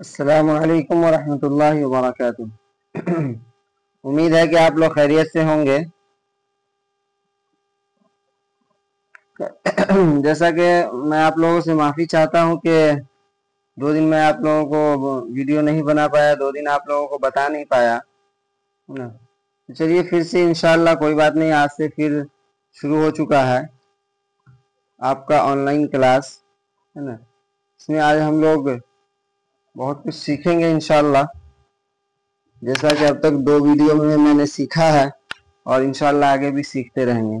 अस्सलामु अलैकुम वरहमतुल्लाहि वबरकातुह। उम्मीद है कि आप लोग खैरियत से होंगे। जैसा कि मैं आप लोगों से माफ़ी चाहता हूं कि 2 दिन मैं आप लोगों को वीडियो नहीं बना पाया, 2 दिन आप लोगों को बता नहीं पाया, है ना। चलिए फिर से इंशाअल्लाह, कोई बात नहीं, आज से फिर शुरू हो चुका है आपका ऑनलाइन क्लास, है ना। इसमें आज हम लोग बहुत कुछ सीखेंगे इंशाअल्लाह, जैसा कि अब तक 2 वीडियो में मैंने सीखा है और इंशाअल्लाह आगे भी सीखते रहेंगे।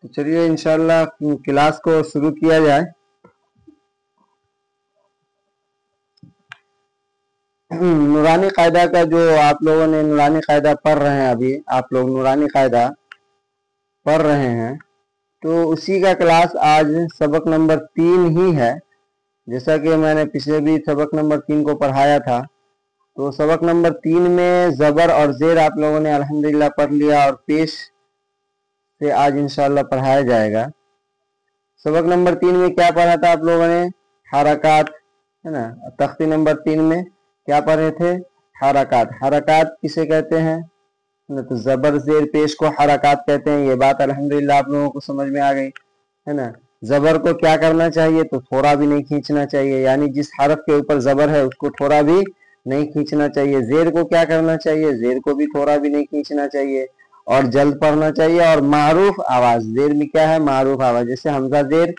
तो चलिए इंशाअल्लाह क्लास को शुरू किया जाए। नूरानी कायदा का जो आप लोगों ने नूरानी कायदा पढ़ रहे हैं, अभी आप लोग नूरानी कायदा पढ़ रहे हैं, तो उसी का क्लास आज सबक नंबर 3 ही है। जैसा कि मैंने पिछले भी सबक नंबर 3 को पढ़ाया था, तो सबक नंबर 3 में ज़बर और ज़ेर आप लोगों ने अल्हम्दुलिल्लाह पढ़ लिया और पेश से आज इंशाअल्लाह पढ़ाया जाएगा। सबक नंबर 3 में क्या पढ़ा था आप लोगों ने? हरकत, है ना। तख्ती नंबर 3 में क्या पढ़े थे? हरकत। हरकत किसे कहते हैं? तो ज़बर ज़ेर पेश को हरकत कहते हैं। ये बात अल्हम्दुलिल्लाह आप लोगों को समझ में आ गई, है ना। ज़बर को क्या करना चाहिए? तो थोड़ा भी नहीं खींचना चाहिए, यानी जिस हरफ के ऊपर ज़बर है उसको थोड़ा भी नहीं खींचना चाहिए। ज़ेर को क्या करना चाहिए? ज़ेर को भी थोड़ा भी नहीं खींचना चाहिए और जल्द पढ़ना चाहिए। और मारूफ आवाज, ज़ेर में क्या है? मारूफ आवाज, जैसे हमजा ज़ेर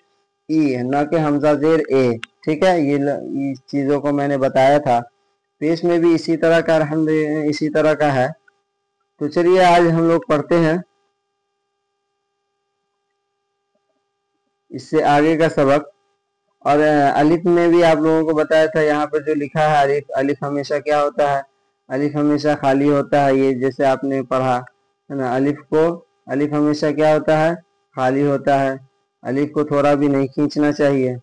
ई, न कि हमजा ज़ेर ए, ठीक है। ये चीजों को मैंने बताया था। पेश में भी इसी तरह का इसी तरह का है। तो चलिए आज हम लोग पढ़ते हैं इससे आगे का सबक। और अलिफ में भी आप लोगों को बताया था, यहाँ पर जो लिखा है अलिफ, अलिफ हमेशा क्या होता है? अलिफ हमेशा खाली होता है। ये जैसे आपने पढ़ा, है ना। अलिफ हमेशा क्या होता है? खाली होता है। अलिफ को थोड़ा भी नहीं खींचना चाहिए,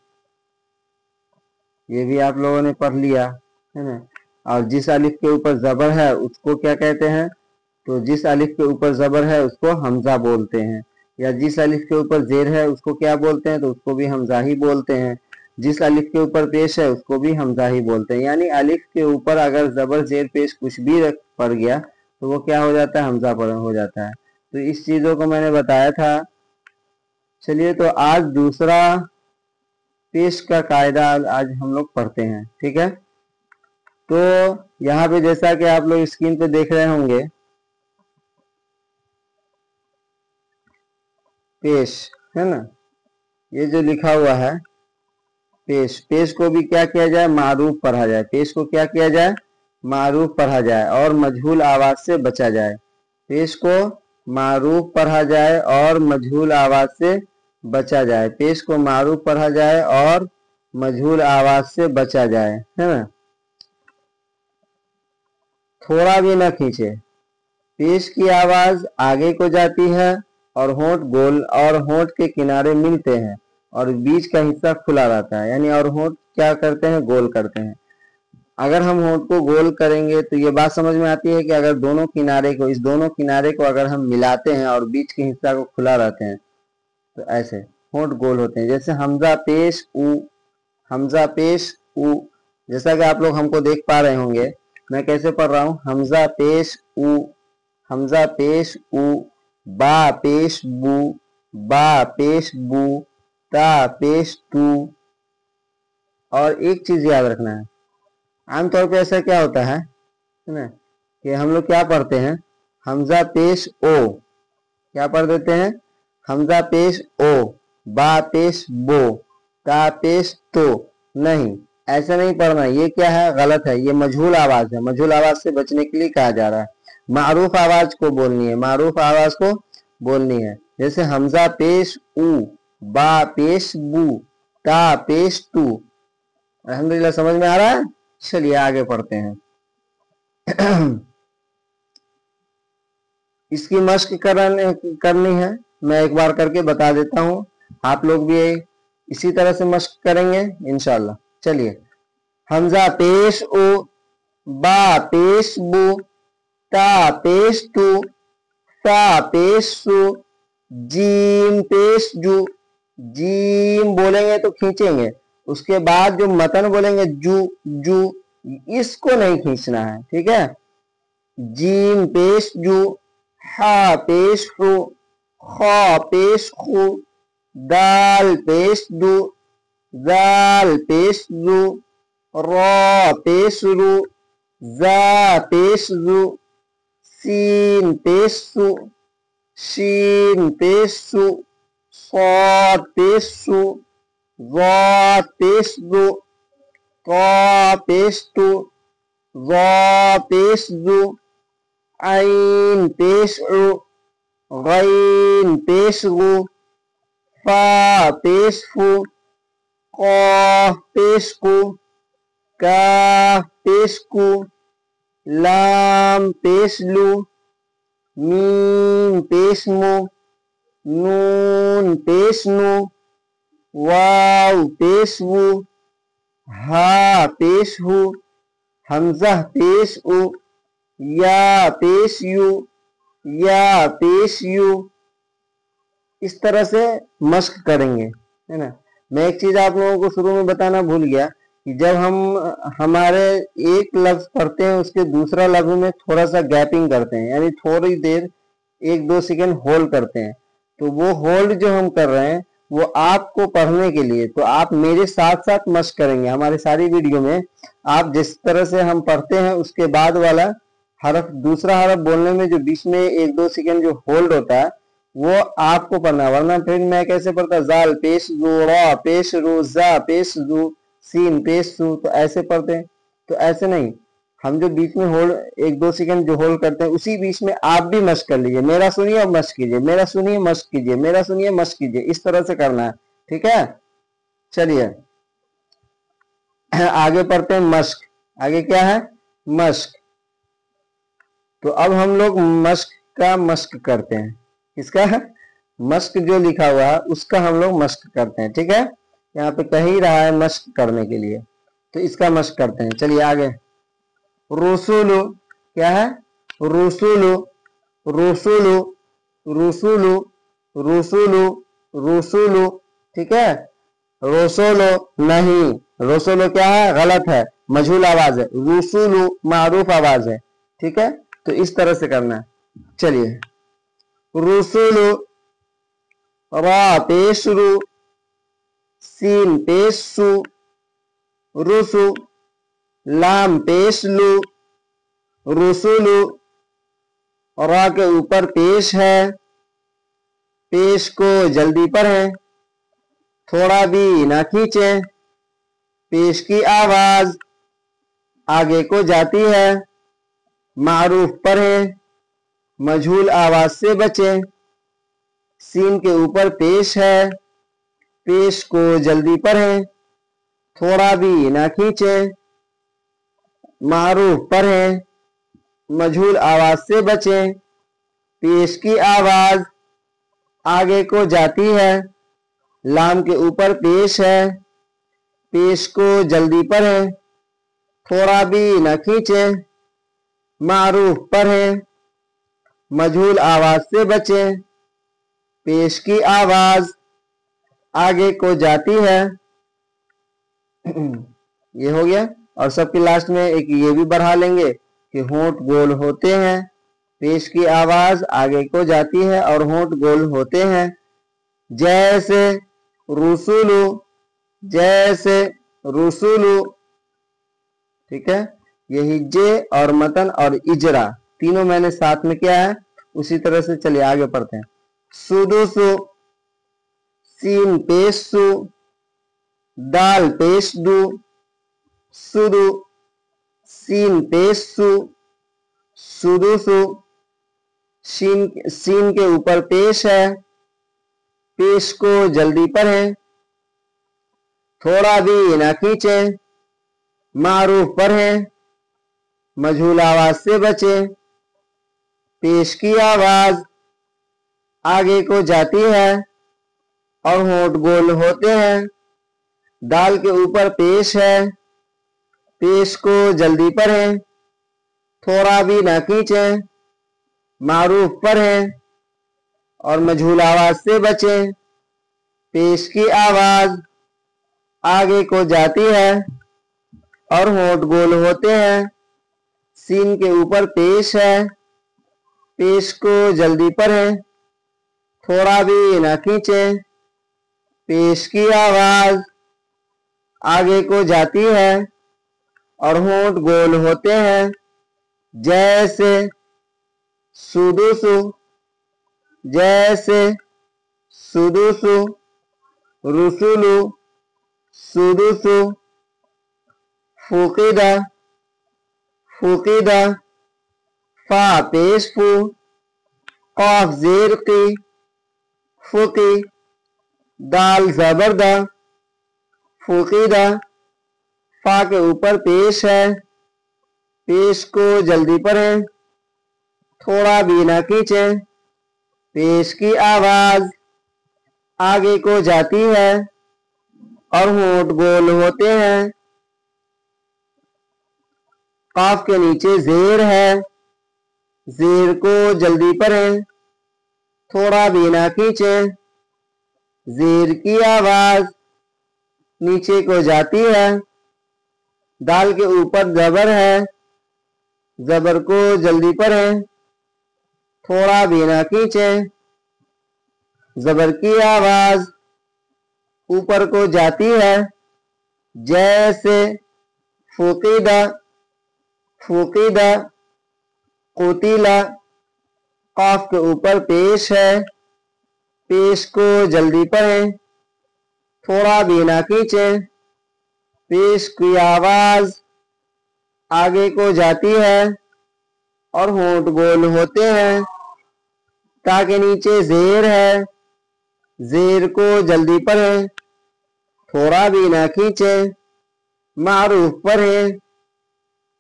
ये भी आप लोगों ने पढ़ लिया, है ना। और जिस अलिफ के ऊपर ज़बर है उसको क्या कहते हैं? तो जिस अलिफ के ऊपर ज़बर है उसको हमजा बोलते हैं। या जिस अलिफ के ऊपर ज़ेर है उसको क्या बोलते हैं? तो उसको भी हमजा ही बोलते हैं। जिस अलिफ के ऊपर पेश है उसको भी हमजा ही बोलते हैं। यानी अलिफ के ऊपर अगर ज़बर ज़ेर पेश कुछ भी पड़ गया तो वो क्या हो जाता है? हमजा हो जाता है। तो इस चीज़ों को मैंने बताया था। चलिए तो आज दूसरा पेश का कायदा आज हम लोग पढ़ते हैं, ठीक है। तो यहाँ पे जैसा कि आप लोग स्क्रीन पे देख रहे होंगे, पेश, है ना। ये जो लिखा हुआ है पेश, पेश को भी क्या किया जाए? मारूफ पढ़ा जाए। पेश को क्या किया जाए? मारूफ पढ़ा जाए और मजहूल आवाज से बचा जाए। पेश को मारूफ पढ़ा जाए और मजहूल आवाज से बचा जाए। पेश को मारूफ पढ़ा जाए और मजहूल आवाज से बचा जाए, है ना। थोड़ा भी ना खींचे। पेश की आवाज आगे को जाती है और होंठ गोल और होंठ के किनारे मिलते हैं और बीच का हिस्सा खुला रहता है, यानी और होंठ क्या करते हैं? गोल करते हैं। अगर हम होंठ को गोल करेंगे तो ये बात समझ में आती है कि अगर दोनों किनारे को, इस दोनों किनारे को अगर हम मिलाते हैं और बीच के हिस्सा को खुला रहते हैं तो ऐसे होंठ गोल होते हैं। जैसे हमजा पेश उ, हमजा पेश उ, जैसा कि आप लोग हमको देख पा रहे होंगे, मैं कैसे पढ़ रहा हूं? हमजा पेश उ, हमजा पेश उ, बा पेश बू, बा पेश बू, ता पेश तू। और एक चीज याद रखना है, आमतौर पे ऐसा क्या होता है ना, कि हम लोग क्या पढ़ते हैं? हमजा पेश ओ, क्या पढ़ देते हैं? हमजा पेश ओ, बा पेश बो, ता पेश तो। नहीं, ऐसा नहीं पढ़ना। ये क्या है? गलत है। ये मजहूल आवाज है। मजहूल आवाज से बचने के लिए कहा जा रहा है। मारूफ आवाज को बोलनी है, मारूफ आवाज को बोलनी है। जैसे हमजा पेश उ, बा पेश बू, ता पेश तू। अल्हम्दुलिल्लाह समझ में आ रहा है। चलिए आगे पढ़ते हैं। इसकी मश्क करनी है। मैं एक बार करके बता देता हूं, आप लोग भी इसी तरह से मश्क करेंगे इंशाल्लाह। चलिए, हमजा पेश ओ, बा पेश बू, ता पेश तू, सा पेश सु, जीम पेश जू, जीम बोलेंगे तो खींचेंगे, उसके बाद जो मतन बोलेंगे जू जू, इसको नहीं खींचना है, ठीक है। जीम पेश जू, हा पेश हु, खा पेश खु, दाल पेश दू, जाल पेश जू, रा पेश रू, जा पेश जू, सीन पेश सु, शीन पेश सु, صاد पेश सु, ضاد पेश दो, طا पेश टू, ظا पेश दो, عين पेश उ, غين पेश गु, फा पेश फु, قاف पेश कु, काफ पेश कु, लाम पेश लू, मीम पेश मु, नून पेश नु, वाव पेश वु, हा पेश हु, हमजा पेश उ, या पेश यू, या पेश यू। इस तरह से मश्क करेंगे, है ना। मैं एक चीज आप लोगों को शुरू में बताना भूल गया कि जब हम हमारे एक लफ्ज पढ़ते हैं उसके दूसरा लफ्ज में थोड़ा सा गैपिंग करते हैं, यानी थोड़ी देर 1-2 सेकेंड होल्ड करते हैं, तो वो होल्ड जो हम कर रहे हैं वो आपको पढ़ने के लिए, तो आप मेरे साथ साथ मश्क करेंगे। हमारी सारी वीडियो में आप जिस तरह से हम पढ़ते हैं उसके बाद वाला हरफ, दूसरा हरफ बोलने में जो बीच में 1-2 सेकेंड जो होल्ड होता है वो आपको पढ़ना, वरना फिर मैं कैसे पढ़ता, जाल पेश जू, रा पेश रू, जा पेश जू, सीन पेश सू, तो ऐसे पढ़ते हैं। तो ऐसे नहीं, हम जो बीच में होल्ड 1-2 सेकंड जो होल्ड करते हैं उसी बीच में आप भी मश्क कर लीजिए, मेरा सुनिए और मश्क कीजिए, मेरा सुनिए मश्क कीजिए, मेरा सुनिए मश्क कीजिए, इस तरह से करना है, ठीक है। चलिए आगे पढ़ते हैं मश्क। आगे क्या है, मश्क। तो अब हम लोग मश्क का मश्क करते हैं, किसका है, मश्क जो लिखा हुआ है उसका हम लोग मश्क करते हैं, ठीक है। यहाँ पे कह ही रहा है मश्क करने के लिए, तो इसका मश्क करते हैं। चलिए आगे, रुसुलु, क्या है, रुसुलु, रुसुलु, रुसुलु, रुसुलु, रुसुलु, ठीक है। रोसोलो नहीं, रोसोलो क्या है, गलत है, मजहूल आवाज है, रुसुलु मारूफ आवाज है, ठीक है। तो इस तरह से करना है। चलिए, रुसुलु, रा पेश रू, सीन पेश सु, रुसु, लाम पेश लू, रुसुलु, रा के ऊपर पेश है, पेश को जल्दी पढ़ें, थोड़ा भी ना खींचे, पेश की आवाज आगे को जाती है, मारूफ पढ़ें, मजहूल आवाज से बचें, सीन के ऊपर पेश है, पेश को जल्दी पढ़ें, थोड़ा भी ना खींचें, मारूफ पढ़ें, मजहूल आवाज से बचें, पेश की आवाज आगे को जाती है, लाम के ऊपर पेश है, पेश को जल्दी पढ़ें, थोड़ा भी ना खींचें, मारूफ पढ़ें, मजहूल आवाज से बचें, पेश की आवाज आगे को जाती है। ये हो गया। और सबके लास्ट में एक ये भी बढ़ा लेंगे कि होंठ गोल होते हैं, पेश की आवाज आगे को जाती है और होंठ गोल होते हैं। जैसे रुसुलु, जैसे रुसुलु, ठीक है। यही जे और मतन और इजरा तीनों मैंने साथ में किया है, उसी तरह से चलिए आगे पढ़ते हैं। सुदुसु, सीन पेश सु, दाल पेश दू, सुदु, सीन पेश सु, सुदुसु, सीन के ऊपर पेश है, पेश को जल्दी पढ़ें, थोड़ा भी ना खींचें, मारूफ पढ़ें, मजहूल आवाज से बचें, पेश की आवाज आगे को जाती है और होंठ गोल होते हैं, दाल के ऊपर पेश है, पेश को जल्दी पढ़ें, थोड़ा भी ना खींचें, मारूफ पढ़ें और मजहूल आवाज से बचें, पेश की आवाज आगे को जाती है और होंठ गोल होते हैं। सीन के ऊपर पेश है, पेश को जल्दी पढ़ें, थोड़ा भी ना खींचे। पेश की आवाज आगे को जाती है और होंठ गोल होते हैं, जैसे सुदुसु, जैसे सुदुसु, रुसुलु, सुदुसु, फुकिदा, फुकिदा, फा पेश फू, कॉफ जेर की, फुकी, दाल जबरदा, फुकिदा, फा के ऊपर पेश है, पेश को जल्दी पढ़ें, थोड़ा भी ना खींचे। पेश की आवाज आगे को जाती है और होंठ गोल होते हैं। काफ के नीचे जेर है, जेर को जल्दी पढ़ें, थोड़ा भी ना खींचे। जेर की आवाज नीचे को जाती है, दाल के ऊपर जबर है, जबर को जल्दी पढ़ें, थोड़ा भी ना खींचे। जबर की आवाज ऊपर को जाती है, जैसे फुकीदा, फुकीदा, कुतिला, काफ के ऊपर पेश है, पेश को जल्दी पढ़ें, थोड़ा भी ना खींचे। पेश की आवाज आगे को जाती है और होंठ गोल होते हैं। ता के नीचे जेर है, जेर को जल्दी पढ़ें, थोड़ा भी ना खींचे। मारूफ पढ़ें,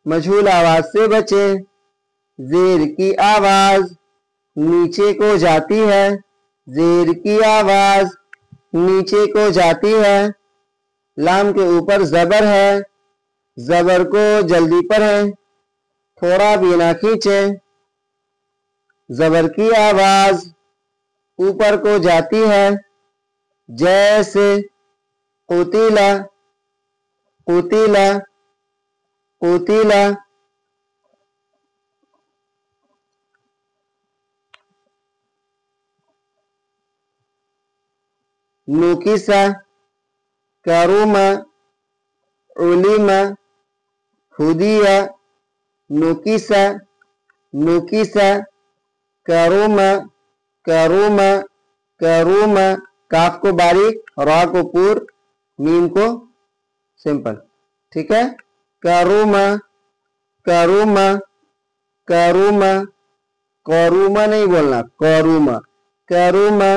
मजहूल आवाज से बचे। जेर की आवाज नीचे को जाती है, जेर की आवाज नीचे को जाती है। लाम के ऊपर जबर है, जबर को जल्दी पढ़ें, थोड़ा भी ना खींचे। जबर की आवाज ऊपर को जाती है, जैसे कुतिला, कुतिला, कुतिला। नुकिसा, करुमा, उलिमा, हुदिया, नुकिसा, नुकिसा, करुमा, करुमा, करुमा। काफ को बारीक, रा को पूर, मीम को सिंपल, ठीक है। करुमा, करुमा, करुमा, करुमा नहीं बोलना, करुमा, करुमा,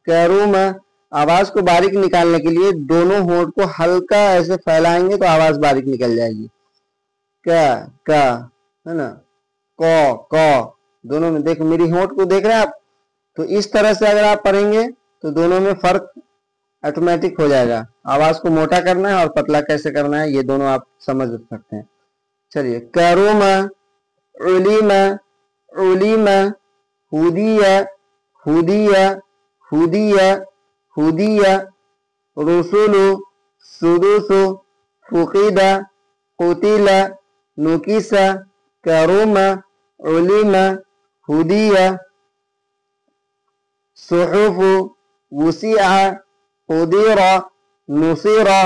करुमा। आवाज को बारीक निकालने के लिए दोनों होंठ को हल्का ऐसे फैलाएंगे तो आवाज बारीक निकल जाएगी। का है ना, क दोनों में देखो, मेरी होंठ को देख रहे हैं आप, तो इस तरह से अगर आप पढ़ेंगे तो दोनों में फर्क ऑटोमेटिक हो जाएगा। आवाज को मोटा करना है और पतला कैसे करना है ये दोनों आप समझ सकते हैं। चलिए, करुमा, उलीमा, उलीमा, हुदिया, हुदिया, हुदिया, हुदिया, रुसुलु, सुदुसु, फुकीदा, कुतिला, नुकिसा, करुमा, उलीमा, हुदिया। सुहुफु, वुसिआ, हुदीरा, नुसीरा।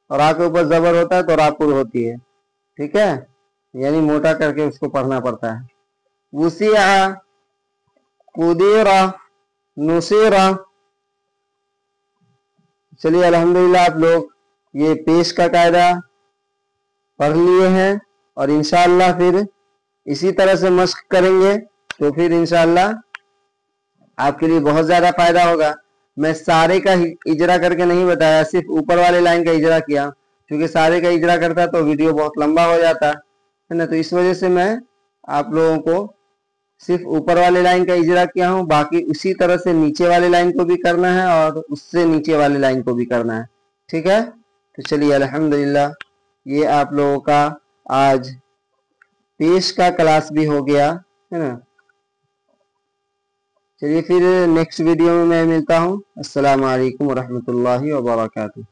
रा के ऊपर जबर होता है तो रापुर होती है, ठीक है, यानी मोटा करके उसको पढ़ना पड़ता है। वुसिआ, कुदीरा, नुसीरा। चलिए, अल्हम्दुलिल्लाह आप लोग ये पेश का कायदा पढ़ लिए हैं और इंशाअल्लाह फिर इसी तरह से मश्क करेंगे तो फिर इंशाअल्लाह आपके लिए बहुत ज्यादा फायदा होगा। मैं सारे का इजरा करके नहीं बताया, सिर्फ ऊपर वाले लाइन का इजरा किया, क्योंकि सारे का इजरा करता तो वीडियो बहुत लंबा हो जाता है ना, तो इस वजह से मैं आप लोगों को सिर्फ ऊपर वाले लाइन का इजरा किया हूँ। बाकी उसी तरह से नीचे वाले लाइन को भी करना है और उससे नीचे वाले लाइन को भी करना है, ठीक है। तो चलिए, अल्हम्दुलिल्लाह ये आप लोगों का आज पेश का क्लास भी हो गया है ना। चलिए फिर नेक्स्ट वीडियो में मैं मिलता हूँ। अस्सलाम वालेकुम रहमतुल्लाहि व बरकातुहू।